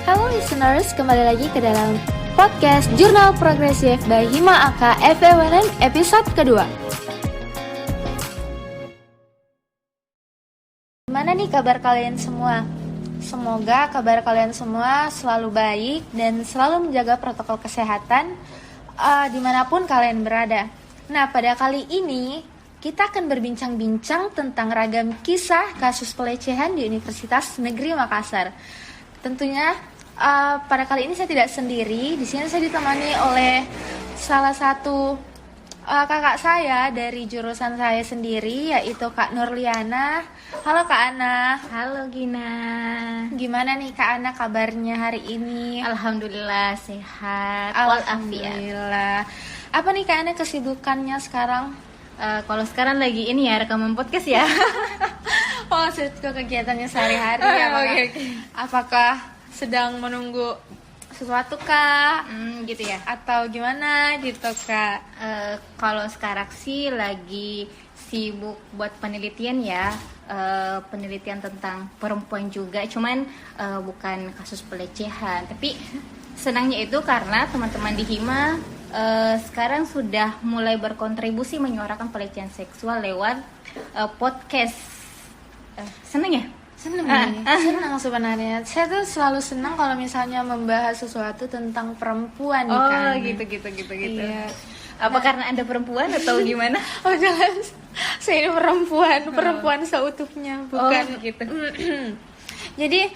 Halo listeners, kembali lagi ke dalam podcast Jurnal Progresif by Hima AK FEWNN episode kedua. Gimana nih kabar kalian semua? Semoga kabar kalian semua selalu baik dan selalu menjaga protokol kesehatan dimanapun kalian berada. Nah, pada kali ini kita akan berbincang-bincang tentang ragam kisah kasus pelecehan di Universitas Negeri Makassar. Tentunya pada kali ini saya tidak sendiri. Di sini saya ditemani oleh salah satu kakak saya dari jurusan saya sendiri, yaitu Kak Nurliana. Halo Kak Ana. Halo Gina. Gimana nih Kak Ana kabarnya hari ini? Alhamdulillah sehat. Alhamdulillah. Apa nih Kak Ana kesibukannya sekarang? Kalau sekarang lagi ini ya rekaman podcast ya. Oh, kegiatannya sehari-hari ya Kak? Okay. Apakah sedang menunggu sesuatu Kak? Gitu ya. Atau gimana gitu Kak? Kalau sekarang sih lagi sibuk buat penelitian ya. Penelitian tentang perempuan juga, cuman bukan kasus pelecehan. Tapi senangnya itu karena teman-teman di Hima sekarang sudah mulai berkontribusi menyuarakan pelecehan seksual lewat podcast. Senang ya? Senang sebenarnya. Saya tuh selalu senang kalau misalnya membahas sesuatu tentang perempuan. Oh kan? gitu. Iya. Apa karena Anda perempuan atau gimana? Oh jelas, saya ini perempuan seutuhnya, bukan gitu. Jadi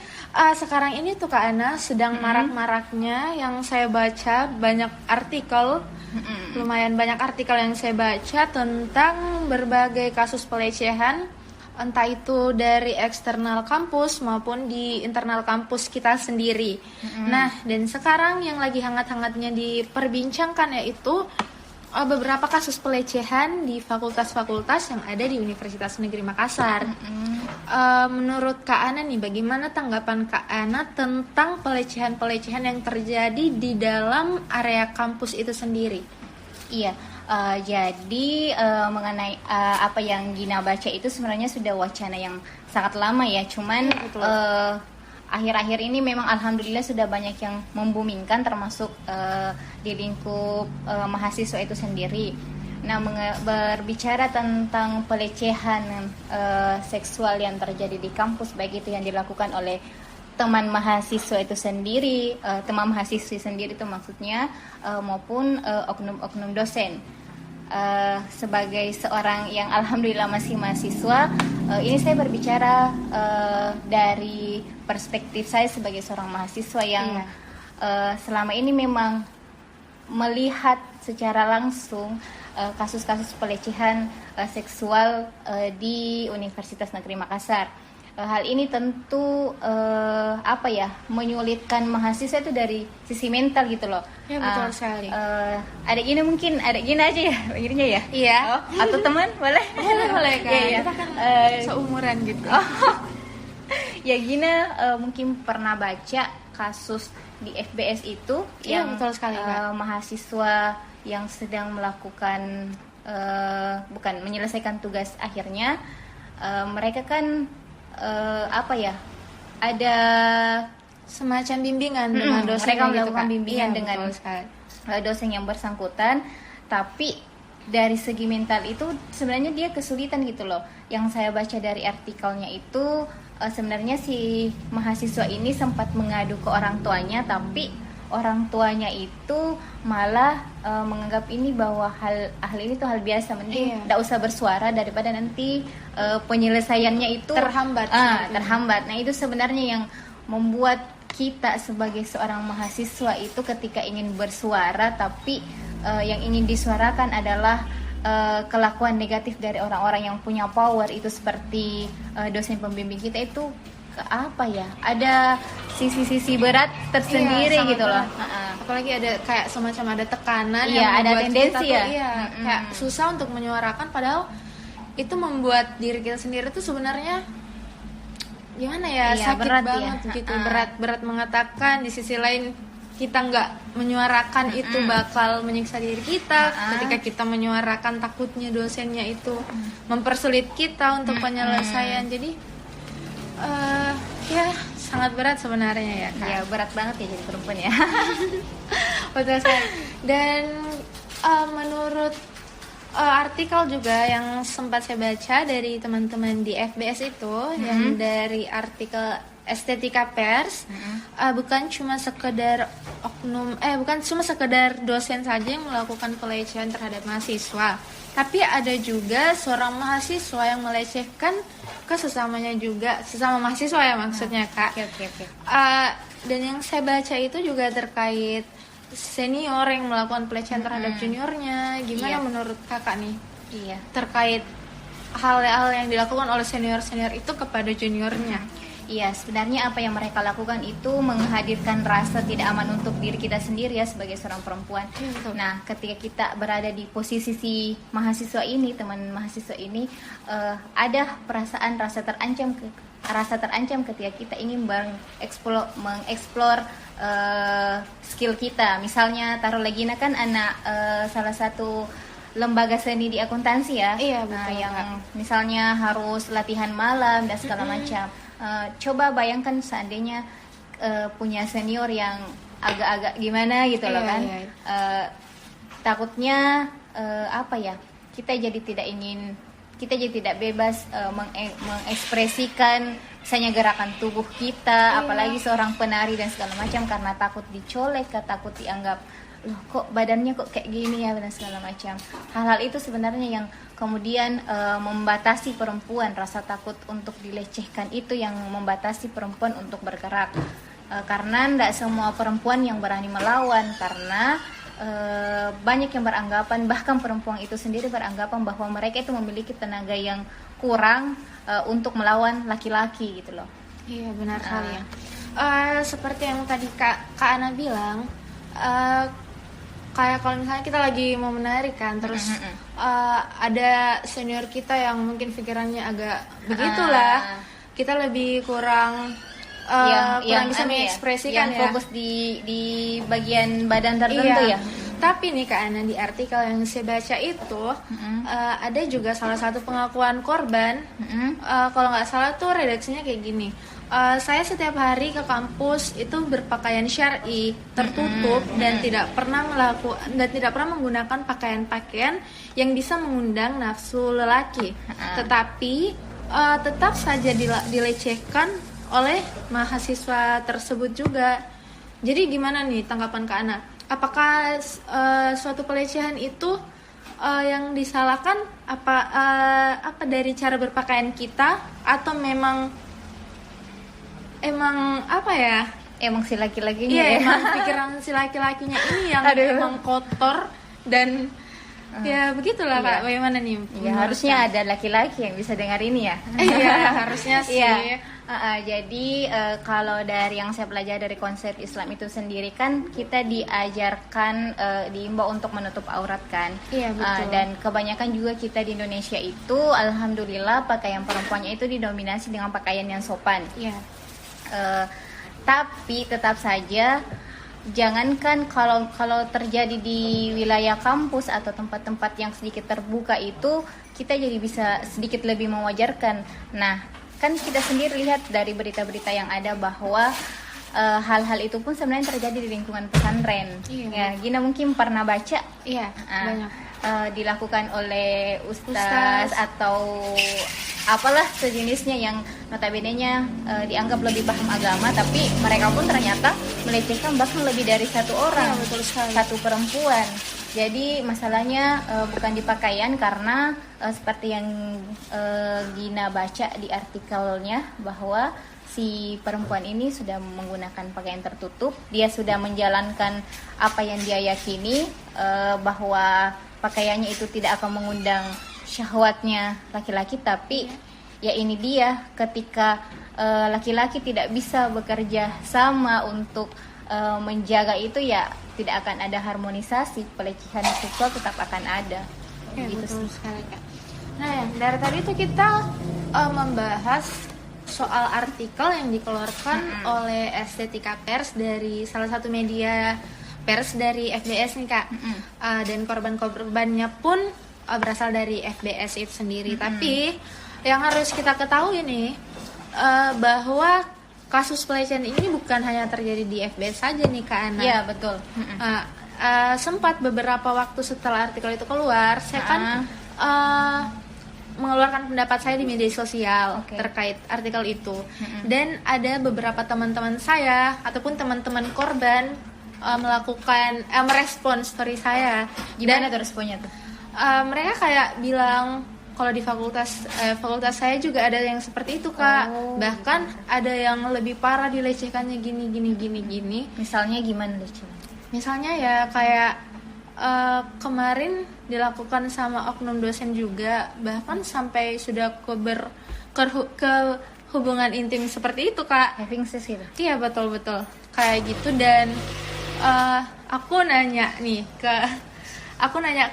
sekarang ini tuh Kak Ana sedang marak-maraknya yang saya baca banyak artikel, lumayan banyak artikel yang saya baca tentang berbagai kasus pelecehan, entah itu dari eksternal kampus maupun di internal kampus kita sendiri. Nah, dan sekarang yang lagi hangat-hangatnya diperbincangkan yaitu beberapa kasus pelecehan di fakultas-fakultas yang ada di Universitas Negeri Makassar. Menurut Kak Ana nih, bagaimana tanggapan Kak Ana tentang pelecehan-pelecehan yang terjadi di dalam area kampus itu sendiri? Iya, jadi mengenai apa yang Gina baca itu sebenarnya sudah wacana yang sangat lama ya. Cuman akhir-akhir ini memang alhamdulillah sudah banyak yang membumingkan, termasuk di lingkup mahasiswa itu sendiri. Nah, berbicara tentang pelecehan seksual yang terjadi di kampus, baik itu yang dilakukan oleh teman mahasiswa itu sendiri, teman mahasiswi sendiri itu maksudnya, maupun oknum-oknum dosen. Sebagai seorang yang alhamdulillah masih mahasiswa, ini saya berbicara dari perspektif saya sebagai seorang mahasiswa yang selama ini memang melihat secara langsung kasus-kasus pelecehan seksual di Universitas Negeri Makassar. Hal ini tentu menyulitkan mahasiswa itu dari sisi mental gitu loh. Ya betul sekali. Adik Gina mungkin adik Gina aja ya, akhirnya ya. Iya. Atau teman boleh? Boleh kan. Ya. Kita kan seumuran gitu. Ya Gina mungkin pernah baca kasus di FBS itu yang betul sekali, mahasiswa yang sedang melakukan bukan menyelesaikan tugas akhirnya, mereka kan ada semacam bimbingan dengan dosen. Mereka melakukan bimbingan dengan dosen yang bersangkutan, tapi dari segi mental itu sebenarnya dia kesulitan gitu loh. Yang saya baca dari artikelnya itu sebenarnya si mahasiswa ini sempat mengadu ke orang tuanya, tapi orang tuanya itu malah menganggap ini bahwa hal ini tuh hal biasa, mending tidak usah bersuara daripada nanti penyelesaiannya itu terhambat. Nah, itu sebenarnya yang membuat kita sebagai seorang mahasiswa itu ketika ingin bersuara, tapi yang ingin disuarakan adalah kelakuan negatif dari orang-orang yang punya power itu, seperti dosen pembimbing kita itu ada sisi-sisi berat tersendiri gitu loh. Apalagi ada kayak semacam ada tekanan yang ada tendensi kita tuh, kayak susah untuk menyuarakan, padahal itu membuat diri kita sendiri tuh sebenarnya gimana ya, sakit berat banget gitu. Berat mengatakan, di sisi lain kita nggak menyuarakan itu bakal menyiksa diri kita. Ketika kita menyuarakan, takutnya dosennya itu mempersulit kita untuk penyelesaian. Jadi sangat berat sebenarnya ya Kak. Ya berat banget ya jadi perempuan ya. Betul sekali. Dan menurut artikel juga yang sempat saya baca dari teman-teman di FBS itu, yang dari artikel Estetika Pers, bukan cuma sekedar bukan cuma sekedar dosen saja yang melakukan pelecehan terhadap mahasiswa, tapi ada juga seorang mahasiswa yang melecehkan ke sesamanya juga, sesama mahasiswa ya maksudnya Kak. Oke. Dan yang saya baca itu juga terkait senior yang melakukan pelecehan terhadap juniornya. Gimana menurut Kakak nih? Iya. Terkait hal-hal yang dilakukan oleh senior-senior itu kepada juniornya. Iya, sebenarnya apa yang mereka lakukan itu menghadirkan rasa tidak aman untuk diri kita sendiri ya sebagai seorang perempuan. Betul. Nah, ketika kita berada di posisi si mahasiswa ini, teman mahasiswa ini, ada perasaan rasa terancam ketika kita ingin mengeksplor skill kita. Misalnya taruh lagi kan anak salah satu lembaga seni di akuntansi ya. Iya, betul, yang Kak. misalnya harus latihan malam dan segala macam. Coba bayangkan seandainya punya senior yang agak-agak gimana gitu loh kan. Takutnya kita jadi tidak bebas mengekspresikan misalnya gerakan tubuh kita, apalagi seorang penari dan segala macam, karena takut dicolek, takut dianggap loh kok badannya kok kayak gini ya dan segala macam. Hal-hal itu sebenarnya yang kemudian membatasi perempuan, rasa takut untuk dilecehkan itu yang membatasi perempuan untuk bergerak. Karena tidak semua perempuan yang berani melawan, karena banyak yang beranggapan, bahkan perempuan itu sendiri beranggapan bahwa mereka itu memiliki tenaga yang kurang untuk melawan laki-laki gitu loh. Iya, benar sekali ya. Seperti yang tadi Kak Ana bilang, kayak kalau misalnya kita lagi mau menari kan, terus ada senior kita yang mungkin pikirannya agak begitulah, kita lebih kurang kurang bisa mengekspresikan yang fokus di bagian badan tertentu ya. Tapi nih Kak Ana, di artikel yang saya baca itu ada juga salah satu pengakuan korban. Kalau nggak salah tuh redaksinya kayak gini. Saya setiap hari ke kampus itu berpakaian syar'i, tertutup dan tidak pernah menggunakan pakaian-pakaian yang bisa mengundang nafsu lelaki. Tetapi tetap saja dilecehkan oleh mahasiswa tersebut juga. Jadi gimana nih tanggapan Kak Ana? Apakah suatu pelecehan itu yang disalahkan apa dari cara berpakaian kita, atau memang si laki-lakinya emang pikiran si laki-lakinya ini yang emang kotor dan ya begitulah Kak. Bagaimana nih? Ya, harusnya ada laki-laki yang bisa dengar ini ya. Iya, harusnya sih. Jadi kalau dari yang saya pelajari dari konsep Islam itu sendiri kan kita diajarkan diimbau untuk menutup aurat kan. Iya, betul. Dan kebanyakan juga kita di Indonesia itu alhamdulillah pakaian perempuannya itu didominasi dengan pakaian yang sopan. Iya. Tapi tetap saja jangankan kalau terjadi di wilayah kampus atau tempat-tempat yang sedikit terbuka itu kita jadi bisa sedikit lebih mewajarkan. Nah, kan kita sendiri lihat dari berita-berita yang ada bahwa hal-hal itu pun sebenarnya terjadi di lingkungan pesantren. Iya. Ya, Gina mungkin pernah baca. Iya, banyak. Dilakukan oleh ustaz atau apalah sejenisnya yang notabene-nya dianggap lebih paham agama, tapi mereka pun ternyata melecehkan bahkan lebih dari satu orang, satu perempuan. Jadi masalahnya bukan di pakaian, karena seperti yang Gina baca di artikelnya bahwa si perempuan ini sudah menggunakan pakaian tertutup, dia sudah menjalankan apa yang dia yakini, bahwa pakaiannya itu tidak akan mengundang syahwatnya laki-laki, tapi ya ini dia ketika laki-laki tidak bisa bekerja sama untuk menjaga itu, ya tidak akan ada harmonisasi, pelecehan seksual tetap akan ada. Ya, gitu betul sih. sekali Kak. Nah, dari tadi itu kita membahas soal artikel yang dikeluarkan oleh Estetika Pers dari salah satu media pers dari FBS nih Kak. Dan korban-korbannya pun berasal dari FBS itu sendiri. Tapi yang harus kita ketahui nih, bahwa kasus pelecehan ini bukan hanya terjadi di FBS saja nih Kak Ana. Iya, betul. Sempat beberapa waktu setelah artikel itu keluar, saya kan mengeluarkan pendapat saya di media sosial terkait artikel itu. Dan ada beberapa teman-teman saya ataupun teman-teman korban merespon story saya. Gimana tuh responnya tuh? Mereka kayak bilang kalau di fakultas saya juga ada yang seperti itu Kak. Bahkan ada yang lebih parah dilecehkannya gini. Misalnya gimana lecehnya? Misalnya ya kayak kemarin dilakukan sama oknum dosen juga, bahkan sampai sudah ke hubungan intim seperti itu Kak. Having sex gitu? Iya betul kayak gitu. Dan aku nanya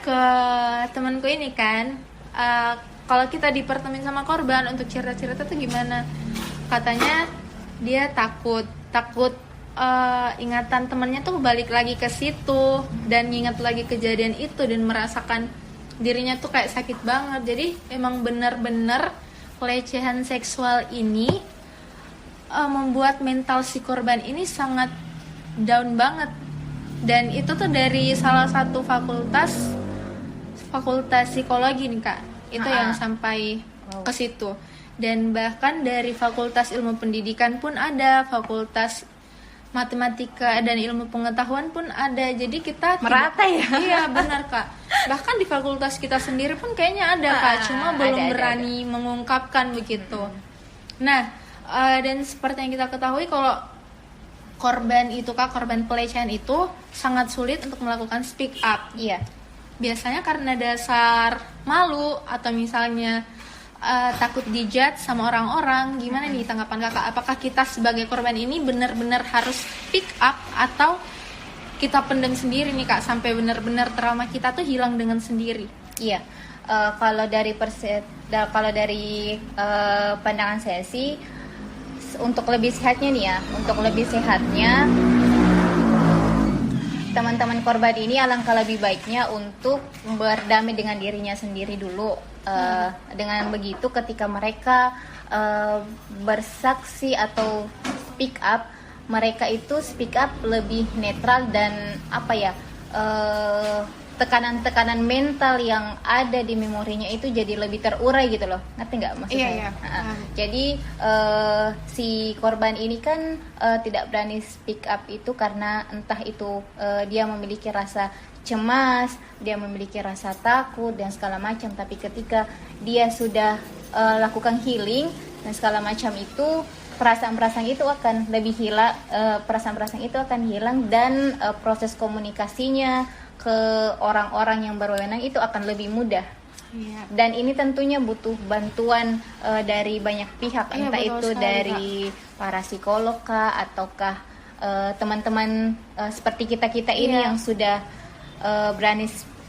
ke temanku ini kan, kalau kita dipertemuin sama korban untuk cerita-cerita tuh gimana? Katanya dia takut ingatan temannya tuh balik lagi ke situ dan nginget lagi kejadian itu dan merasakan dirinya tuh kayak sakit banget. Jadi emang benar-benar pelecehan seksual ini membuat mental si korban ini sangat down banget. Dan itu tuh dari salah satu fakultas psikologi nih Kak. Itu yang sampai ke situ. Dan bahkan dari fakultas ilmu pendidikan pun ada, fakultas matematika dan ilmu pengetahuan pun ada. Jadi kita merata ya. Iya benar Kak. Bahkan di fakultas kita sendiri pun kayaknya ada Kak, cuma belum berani mengungkapkan begitu. Nah, dan seperti yang kita ketahui kalau korban pelecehan itu sangat sulit untuk melakukan speak up. Iya. Biasanya karena dasar malu atau misalnya takut dijudge sama orang-orang. Gimana nih tanggapan Kakak? Apakah kita sebagai korban ini benar-benar harus speak up atau kita pendam sendiri nih Kak sampai benar-benar trauma kita tuh hilang dengan sendiri? Iya. Kalau dari pandangan saya sih, untuk lebih sehatnya teman-teman korban ini alangkah lebih baiknya untuk berdamai dengan dirinya sendiri dulu. Dengan begitu ketika mereka bersaksi atau speak up, mereka itu speak up lebih netral dan tekanan-tekanan mental yang ada di memorinya itu jadi lebih terurai gitu loh. Ngerti nggak maksudnya? Iya. Jadi si korban ini kan tidak berani speak up itu karena entah itu dia memiliki rasa cemas, dia memiliki rasa takut dan segala macam. Tapi ketika dia sudah lakukan healing dan segala macam itu, perasaan-perasaan itu akan lebih hilang, dan proses komunikasinya ke orang-orang yang berwenang itu akan lebih mudah. Iya. Dan ini tentunya butuh bantuan dari banyak pihak, entah itu sekali, dari para psikolog kah, ataukah teman-teman seperti kita ini yang sudah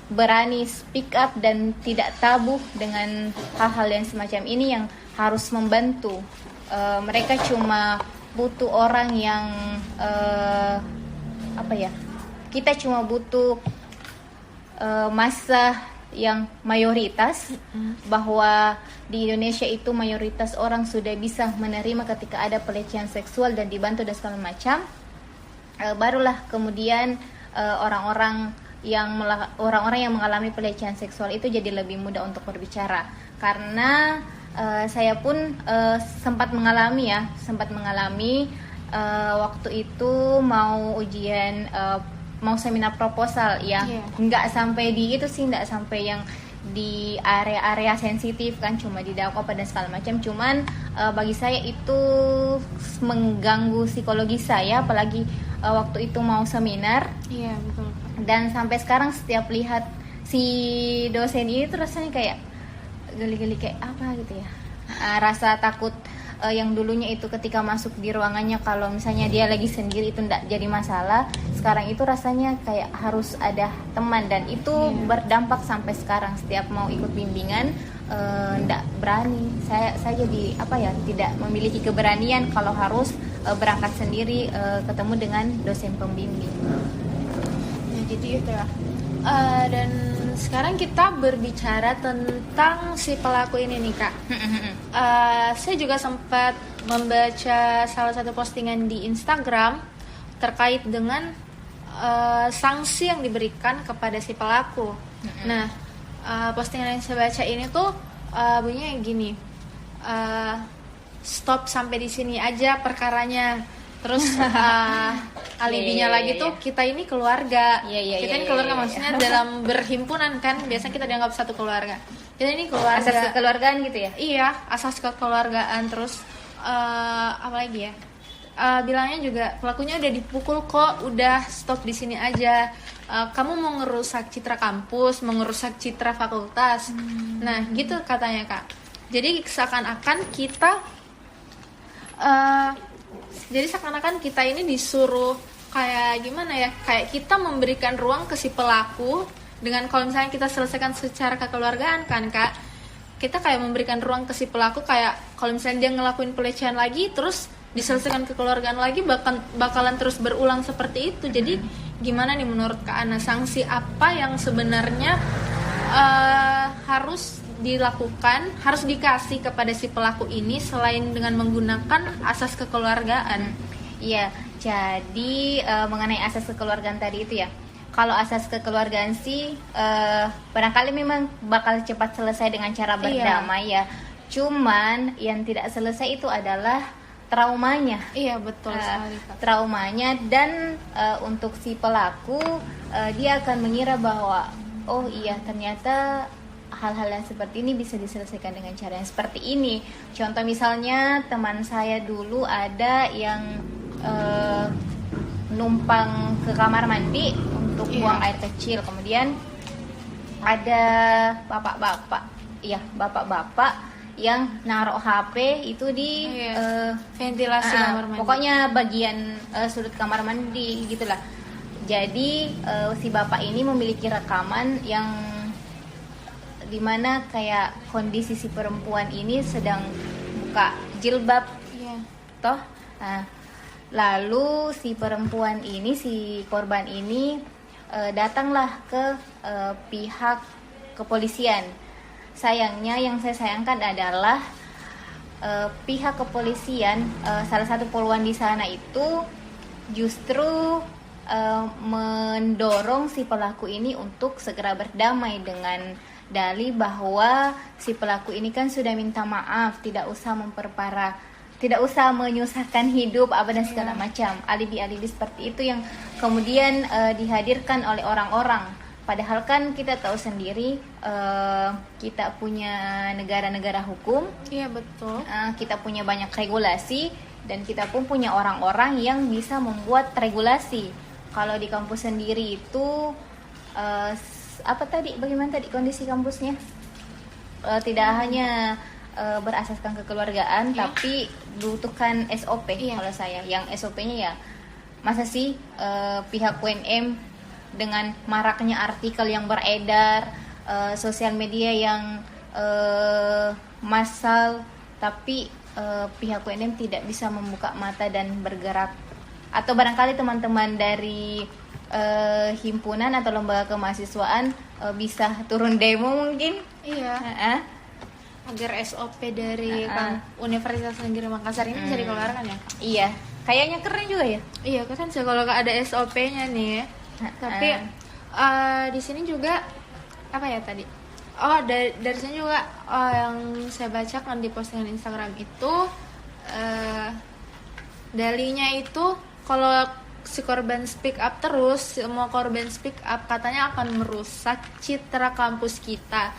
berani speak up dan tidak tabu dengan hal-hal yang semacam ini, yang harus membantu. Mereka cuma butuh orang yang kita cuma butuh masa yang mayoritas, bahwa di Indonesia itu mayoritas orang sudah bisa menerima ketika ada pelecehan seksual dan dibantu dan segala macam. Barulah kemudian orang-orang yang mengalami pelecehan seksual itu jadi lebih mudah untuk berbicara. Karena saya pun sempat mengalami waktu itu mau ujian, mau seminar proposal ya. Nggak sampai yang di area-area sensitif kan, cuma di Dakopa dan segala macam. Cuman bagi saya itu mengganggu psikologi saya, apalagi waktu itu mau seminar. Iya, betul. Dan sampai sekarang setiap lihat si dosen ini tuh rasanya kayak geli-geli, kayak apa gitu ya. Rasa takut yang dulunya itu ketika masuk di ruangannya, kalau misalnya dia lagi sendiri itu enggak jadi masalah, sekarang itu rasanya kayak harus ada teman, dan itu berdampak sampai sekarang. Setiap mau ikut bimbingan enggak berani. Saya jadi tidak memiliki keberanian kalau harus berangkat sendiri ketemu dengan dosen pembimbing. Ya, jadi itu ya. Dan sekarang kita berbicara tentang si pelaku ini nih Kak. Saya juga sempat membaca salah satu postingan di Instagram terkait dengan sanksi yang diberikan kepada si pelaku. Nah, postingan yang saya baca ini tuh bunyinya gini, stop sampai di sini aja perkaranya. Terus alibinya lagi tuh kita ini keluarga. Kita ini keluarga maksudnya dalam berhimpunan kan. Biasanya kita dianggap satu keluarga. Kita ini keluarga. Asas kekeluargaan gitu ya? Iya, asas kekeluargaan. Terus apa lagi ya? Bilangnya juga pelakunya udah dipukul kok, udah stop di sini aja. Kamu mau ngerusak citra kampus, mau ngerusak citra fakultas. Nah, gitu katanya Kak. Jadi seakan-akan kita ini disuruh kayak gimana ya, kayak kita memberikan ruang ke si pelaku dengan kalau misalnya kita selesaikan secara kekeluargaan kan Kak, kita kayak memberikan ruang ke si pelaku kayak kalau misalnya dia ngelakuin pelecehan lagi terus diselesaikan kekeluargaan lagi bakalan terus berulang seperti itu. Jadi gimana nih menurut Kak Ana, sanksi apa yang sebenarnya harus dilakukan, harus dikasih kepada si pelaku ini selain dengan menggunakan asas kekeluargaan? Iya, jadi mengenai asas kekeluargaan tadi itu ya, kalau asas kekeluargaan sih barangkali memang bakal cepat selesai dengan cara berdamai ya. Cuman yang tidak selesai itu adalah traumanya. Iya betul sekali Kak. Traumanya dan untuk si pelaku dia akan mengira bahwa oh iya ternyata hal-hal yang seperti ini bisa diselesaikan dengan cara yang seperti ini. Contoh misalnya teman saya dulu ada yang numpang ke kamar mandi untuk buang air kecil, kemudian ada bapak-bapak yang naruh HP itu di ventilasi kamar mandi. Pokoknya bagian sudut kamar mandi gitulah. Jadi si bapak ini memiliki rekaman yang dimana kayak kondisi si perempuan ini sedang buka jilbab, toh. Nah, lalu si perempuan ini, si korban ini datanglah ke pihak kepolisian. Sayangnya yang saya sayangkan adalah pihak kepolisian, salah satu poluan di sana itu justru mendorong si pelaku ini untuk segera berdamai dengan dalih bahwa si pelaku ini kan sudah minta maaf, tidak usah memperparah, tidak usah menyusahkan hidup apa dan segala macam. Alibi-alibi seperti itu yang kemudian dihadirkan oleh orang-orang. Padahal kan kita tahu sendiri kita punya negara-negara hukum. Iya betul. Kita punya banyak regulasi dan kita pun punya orang-orang yang bisa membuat regulasi. Kalau di kampus sendiri itu bagaimana tadi kondisi kampusnya? Tidak hanya berasaskan kekeluargaan, tapi butuhkan SOP. Kalau saya, yang SOP-nya ya masa sih pihak UNM dengan maraknya artikel yang beredar, sosial media yang massal, tapi pihak UNM tidak bisa membuka mata dan bergerak. Atau barangkali teman-teman dari himpunan atau lembaga kemahasiswaan bisa turun demo mungkin. Iya. Agar SOP dari Universitas Negeri Makassar ini bisa dikeluarkan ya. Iya. Kayaknya keren juga ya. Iya, keren sih kalau ada SOP-nya nih. Tapi di sini juga apa ya tadi? Oh, dari sini juga yang saya bacakan di postingan Instagram itu dalinya itu kalau si korban speak up terus, semua korban speak up katanya akan merusak citra kampus kita.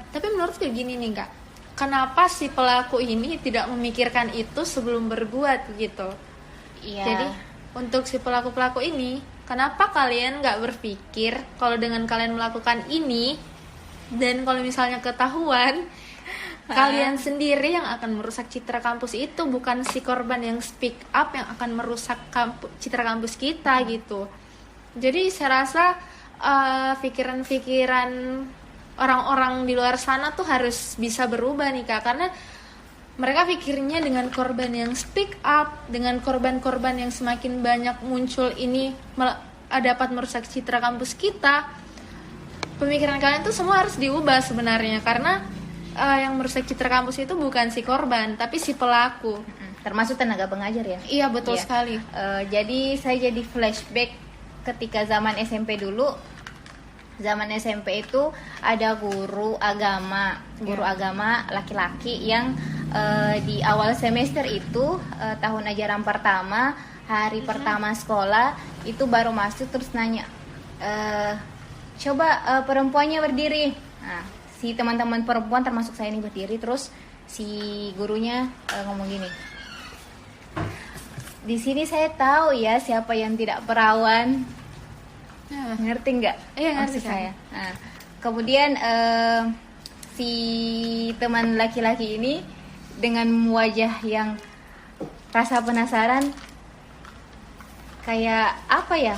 Tapi menurutku gini nih Kak, kenapa si pelaku ini tidak memikirkan itu sebelum berbuat gitu? Iya. Jadi untuk si pelaku-pelaku ini, kenapa kalian nggak berpikir kalau dengan kalian melakukan ini dan kalau misalnya ketahuan kalian sendiri yang akan merusak citra kampus itu, bukan si korban yang speak up yang akan merusak citra kampus kita gitu. Jadi saya rasa pikiran-pikiran orang-orang di luar sana tuh harus bisa berubah nih Kak, karena mereka pikirnya dengan korban yang speak up, dengan korban-korban yang semakin banyak muncul ini dapat merusak citra kampus kita. pemikiran kalian tuh semua harus diubah sebenarnya, karena yang merusak citra kampus itu bukan si korban tapi si pelaku, termasuk tenaga pengajar ya. Iya betul Iya. sekali. Jadi saya jadi flashback ketika zaman SMP dulu. Zaman SMP itu ada guru agama laki-laki yang di awal semester itu tahun ajaran pertama, hari pertama sekolah itu baru masuk terus nanya, coba perempuannya berdiri. Nah, si teman-teman perempuan termasuk saya ini berdiri, terus si gurunya ngomong gini, di sini saya tahu ya siapa yang tidak perawan. Ngerti nggak? Iya, ngerti maksud saya. Nah, kemudian si teman laki-laki ini dengan wajah yang rasa penasaran, kayak apa ya?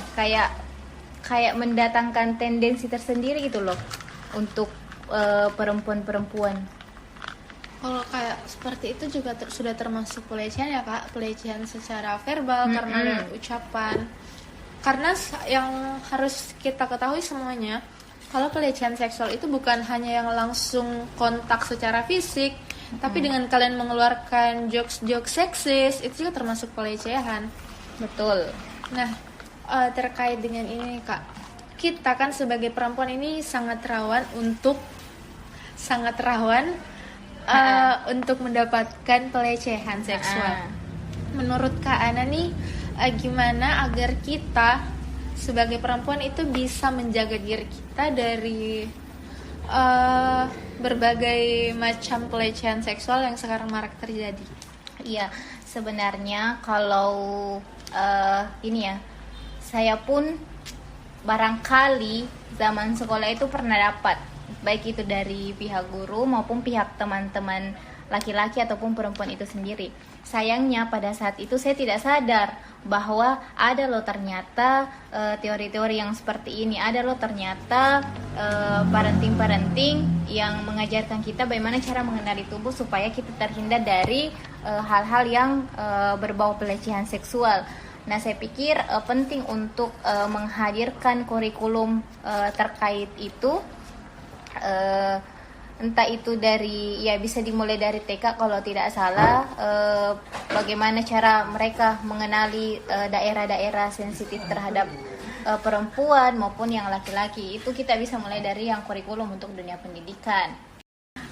Kayak mendatangkan tendensi tersendiri gitu loh untuk perempuan-perempuan. Kalau kayak seperti itu juga sudah termasuk pelecehan ya Kak, pelecehan secara verbal karena lewat ucapan. Karena yang harus kita ketahui semuanya, kalau pelecehan seksual itu bukan hanya yang langsung kontak secara fisik, tapi dengan kalian mengeluarkan jokes-jokes seksis, itu juga termasuk pelecehan. Betul. Nah, terkait dengan ini Kak, kita kan sebagai perempuan ini sangat rawan untuk mendapatkan pelecehan seksual. Menurut Kak Ana nih, gimana agar kita sebagai perempuan itu bisa menjaga diri kita dari berbagai macam pelecehan seksual yang sekarang marak terjadi? Iya, sebenarnya kalau ini ya, saya pun barangkali zaman sekolah itu pernah dapat, baik itu dari pihak guru maupun pihak teman-teman laki-laki ataupun perempuan itu sendiri. Sayangnya pada saat itu saya tidak sadar bahwa ada loh ternyata teori-teori yang seperti ini, ada loh ternyata parenting yang mengajarkan kita bagaimana cara mengenali tubuh supaya kita terhindar dari hal-hal yang berbau pelecehan seksual. Nah, saya pikir penting untuk menghadirkan kurikulum terkait itu, entah itu dari, ya bisa dimulai dari TK kalau tidak salah, bagaimana cara mereka mengenali daerah-daerah sensitif terhadap perempuan maupun yang laki-laki. Itu kita bisa mulai dari yang kurikulum untuk dunia pendidikan.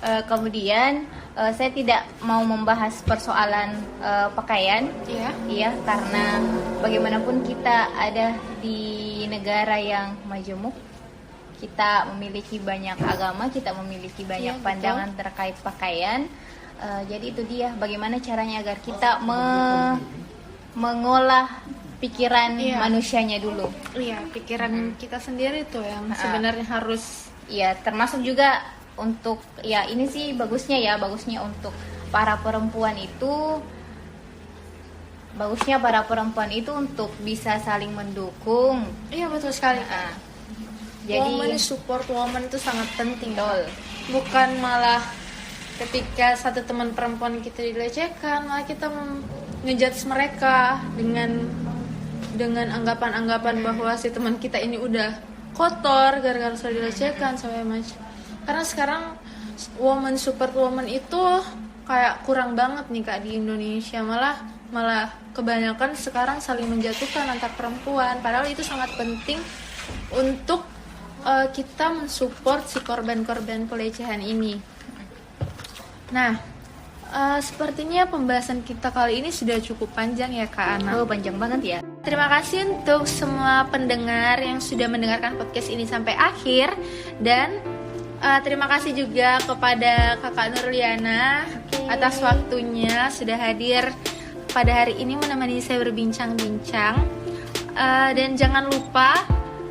Kemudian saya tidak mau membahas persoalan pakaian, iya, karena bagaimanapun kita ada di negara yang majemuk, kita memiliki banyak agama, kita memiliki banyak pandangan terkait pakaian. Jadi itu dia, bagaimana caranya agar kita mengolah pikiran manusianya dulu. Iya, pikiran kita sendiri tuh yang sebenarnya harus. Iya, termasuk juga untuk, ya ini sih bagusnya untuk para perempuan itu, untuk bisa saling mendukung. Iya, betul sekali. Jadi woman support woman itu sangat penting. Betul. Bukan malah ketika satu teman perempuan kita dilecehkan, malah kita ngejudge mereka dengan anggapan-anggapan bahwa si teman kita ini udah kotor gara-gara sudah dilecehkan sampai macam. Karena sekarang woman support woman itu kayak kurang banget nih Kak di Indonesia, malah kebanyakan sekarang saling menjatuhkan antar perempuan, padahal itu sangat penting untuk kita mensupport si korban-korban pelecehan ini. Nah, sepertinya pembahasan kita kali ini sudah cukup panjang ya Kak Ana. Oh, panjang banget ya. Terima kasih untuk semua pendengar yang sudah mendengarkan podcast ini sampai akhir. Dan terima kasih juga kepada Kakak Nurliana atas waktunya sudah hadir pada hari ini menemani saya berbincang-bincang. Dan jangan lupa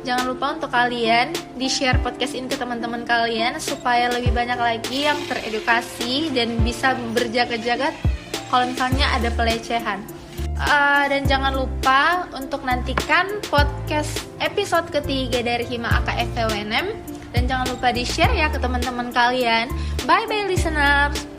untuk kalian di-share podcast ini ke teman-teman kalian supaya lebih banyak lagi yang teredukasi dan bisa berjaga-jaga kalau misalnya ada pelecehan. Dan jangan lupa untuk nantikan podcast episode ketiga dari Hima AKFWNM, dan jangan lupa di-share ya ke teman-teman kalian. Bye-bye listeners.